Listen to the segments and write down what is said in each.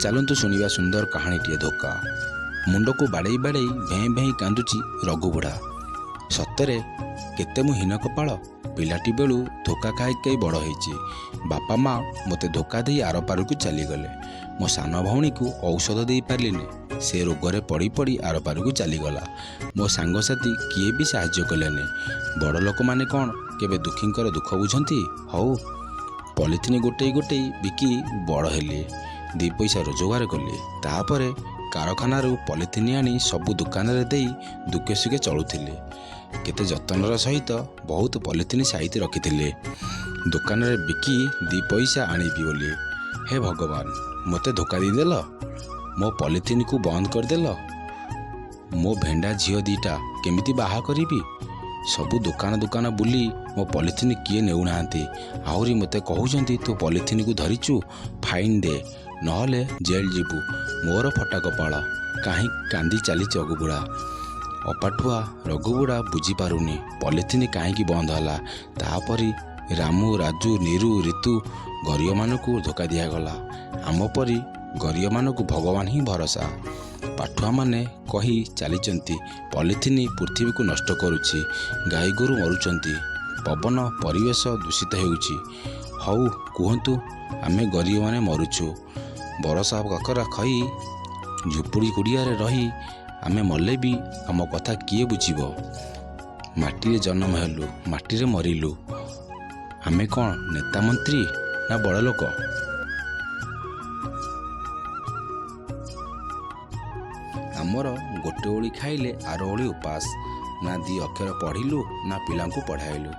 ଚାଲନ୍ତୁ ଶୁଣିବା ସୁନ୍ଦର କାହାଣୀଟିଏ ଧୋକା। ମୁଣ୍ଡକୁ ବାଡ଼େଇ ବାଡ଼େଇ ଭେଁ ଭେଁ କାନ୍ଦୁଛି ରଘୁ ବୁଢ଼ା। ସତରେ କେତେ ମୁଁ ହୀନ କପାଳ। ପିଲାଟି ବେଳୁ ଧୋକା ଖାଇ ଖାଇ ବଡ଼ ହେଇଛି। ବାପା ମା ମୋତେ ଧୋକା ଦେଇ ଆରପାରିକୁ ଚାଲିଗଲେ। ମୋ ସାନ ଭଉଣୀକୁ ଔଷଧ ଦେଇପାରିଲିନି, ସେ ରୋଗରେ ପଡ଼ି ପଡ଼ି ଆରପାରିକୁ ଚାଲିଗଲା। ମୋ ସାଙ୍ଗସାଥି କିଏ ବି ସାହାଯ୍ୟ କଲେନି। ବଡ଼ ଲୋକମାନେ କ'ଣ କେବେ ଦୁଃଖୀଙ୍କର ଦୁଃଖ ବୁଝନ୍ତି? ହଉ, ପଲିଥିନ୍ ଗୋଟେଇ ଗୋଟେଇ ବିକି ବଡ଼ ହେଲି, 2 ପଇସା ରୋଜଗାର କଲି। ତାପରେ କାରଖାନାରୁ ପଲିଥିନ୍ ଆଣି ସବୁ ଦୋକାନରେ ଦେଇ ଦୁଃଖେ ସୁଖେ ଚଳୁଥିଲି। କେତେ ଯତ୍ନର ସହିତ ବହୁତ ପଲିଥିନ୍ ସାଇତି ରଖିଥିଲି, ଦୋକାନରେ ବିକି 2 ପଇସା ଆଣିବି ବୋଲି। ହେ ଭଗବାନ, ମୋତେ ଧୋକା ଦେଇଦେଲ। ମୋ ପଲିଥିନ୍କୁ ବନ୍ଦ କରିଦେଲ। ମୋ ଭେଣ୍ଡା ଝିଅ 2ଟା କେମିତି ବାହା କରିବି? ସବୁ ଦୋକାନ ବୁଲି ମୋ ପଲିଥିନ୍ କିଏ ନେଉନାହାନ୍ତି। ଆହୁରି ମୋତେ କହୁଛନ୍ତି ତୁ ପଲିଥିନ୍କୁ ଧରିଛୁ, ଫାଇନ୍ ଦେ, ନହେଲେ ଜେଲ୍ ଯିବୁ। ମୋର ଫଟା କପାଳ। କାହିଁ କାନ୍ଦି ଚାଲିଛି ରଘୁବୁଢ଼ା। ଅପାଠୁଆ ରଘୁବୁଢ଼ା ବୁଝିପାରୁନି ପଲିଥିନ୍ କାହିଁକି ବନ୍ଦ ହେଲା। ତାପରି ରାମୁ, ରାଜୁ, ନିରୁ, ରିତୁ ଗରିବମାନଙ୍କୁ ଧୋକା ଦିଆଗଲା। ଆମ ପରି ଗରିବମାନଙ୍କୁ ଭଗବାନ ହିଁ ଭରସା। ପାଠୁଆମାନେ କହି ଚାଲିଛନ୍ତି ପଲିଥିନ୍ ପୃଥିବୀକୁ ନଷ୍ଟ କରୁଛି, ଗାଈଗୋରୁ ମରୁଛନ୍ତି, ପବନ ପରିବେଶ ଦୂଷିତ ହେଉଛି। ହଉ କୁହନ୍ତୁ, ଆମେ ଗରିବମାନେ ମରୁଛୁ। ବରଷା କାକରା ଖଇ ଝୁପୁଡ଼ି କୁଡ଼ିଆରେ ରହି ଆମେ ମଲେ ବି ଆମ କଥା କିଏ ବୁଝିବ? ମାଟିରେ ଜନ୍ମ ହେଲୁ, ମାଟିରେ ମରିଲୁ। ଆମେ କ'ଣ ନେତା ମନ୍ତ୍ରୀ ନା ବଡ଼ ଲୋକ? ଆମର ଗୋଟେ ଓଳି ଖାଇଲେ ଆର ଓଳି ଉପାସ। ନା 2 ଅକ୍ଷର ପଢ଼ିଲୁ ନା ପିଲାଙ୍କୁ ପଢ଼ାଇଲୁ।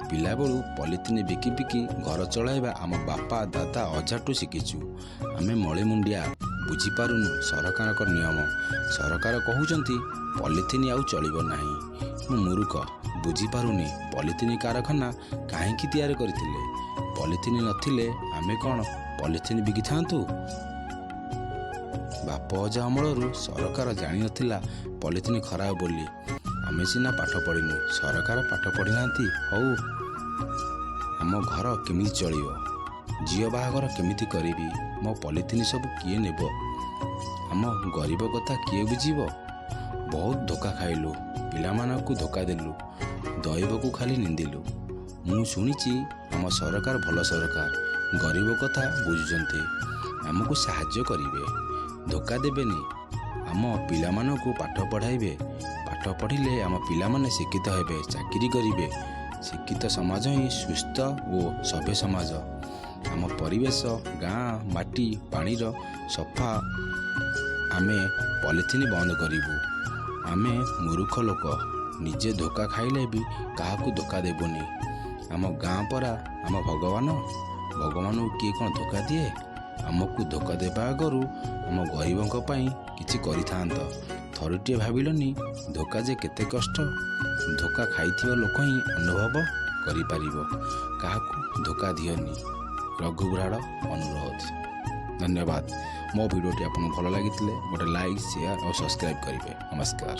ପିଲାବେଳୁ ପଲିଥିନ୍ ବିକି ବିକି ଘର ଚଳାଇବା ଆମ ବାପା ଦାଦା ଅଜାଠୁ ଶିଖିଛୁ। ଆମେ ମଳିମୁଣ୍ଡିଆ, ବୁଝିପାରୁନୁ ସରକାରଙ୍କ ନିୟମ। ସରକାର କହୁଛନ୍ତି ପଲିଥିନ୍ ଆଉ ଚଳିବ ନାହିଁ। ମୁଁ ମୂର୍ଖ, ବୁଝିପାରୁନି ପଲିଥିନ୍ କାରଖାନା କାହିଁକି ତିଆରି କରିଥିଲେ। ପଲିଥିନ୍ ନଥିଲେ ଆମେ କ'ଣ ପଲିଥିନ୍ ବିକିଥାନ୍ତୁ? ବାପ ଅଜା ଅମଳରୁ ସରକାର ଜାଣିନଥିଲା ପଲିଥିନ୍ ଖରାପ ବୋଲି। ଆମେ ସିନା ପାଠ ପଢ଼ିନୁ, ସରକାର ପାଠ ପଢ଼ିନାହାନ୍ତି। ହଉ, ଆମ ଘର କେମିତି ଚଳିବ? ଝିଅ ବାହାଘର କେମିତି କରିବି? ମୋ ପଲିଥିନ୍ ସବୁ କିଏ ନେବ? ଆମ ଗରିବ କଥା କିଏ ବୁଝିବ? ବହୁତ ଧୋକା ଖାଇଲୁ, ପିଲାମାନଙ୍କୁ ଧୋକା ଦେଲୁ, ଦୈବକୁ ଖାଲି ନିନ୍ଦିଲୁ। ମୁଁ ଶୁଣିଛି ଆମ ସରକାର ଭଲ ସରକାର, ଗରିବ କଥା ବୁଝୁଛନ୍ତି, ଆମକୁ ସାହାଯ୍ୟ କରିବେ, ଧୋକା ଦେବେନି, ଆମ ପିଲାମାନଙ୍କୁ ପାଠ ପଢ଼ାଇବେ। ପାଠ ପଢ଼ିଲେ ଆମ ପିଲାମାନେ ଶିକ୍ଷିତ ହେବେ, ଚାକିରି କରିବେ। ଶିକ୍ଷିତ ସମାଜ ହିଁ ସୁସ୍ଥ ଓ ସଭ୍ୟ ସମାଜ। ଆମ ପରିବେଶ, ଗାଁ, ମାଟି, ପାଣିର ସଫା। ଆମେ ପଲିଥିନ୍ ବନ୍ଦ କରିବୁ। ଆମେ ମୂର୍ଖ ଲୋକ, ନିଜେ ଧୋକା ଖାଇଲେ ବି କାହାକୁ ଧୋକା ଦେବୁନି। ଆମ ଗାଁ ପରା ଆମ ଭଗବାନ। ଭଗବାନଙ୍କୁ କିଏ କ'ଣ ଧୋକା ଦିଏ? ଆମକୁ ଧୋକା ଦେବା ଆଗରୁ ଆମ ଗରିବଙ୍କ ପାଇଁ କିଛି କରିଥାନ୍ତ। ଥରୁଟିଏ ଭାବିଲନି ଧୋକା ଯେ କେତେ କଷ୍ଟ? ଧୋକା ଖାଇଥିବା ଲୋକ ହିଁ ଅନୁଭବ କରିପାରିବ। କାହାକୁ ଧୋକା ଦିଅନି। ରଘୁବୁଢ଼ାର ଅନୁରୋଧ। ଧନ୍ୟବାଦ। ମୋ ଭିଡ଼ିଓଟି ଆପଣଙ୍କୁ ଭଲ ଲାଗିଥିଲେ ଗୋଟେ ଲାଇକ୍, ସେୟାର ଆଉ ସବସ୍କ୍ରାଇବ୍ କରିବେ। ନମସ୍କାର।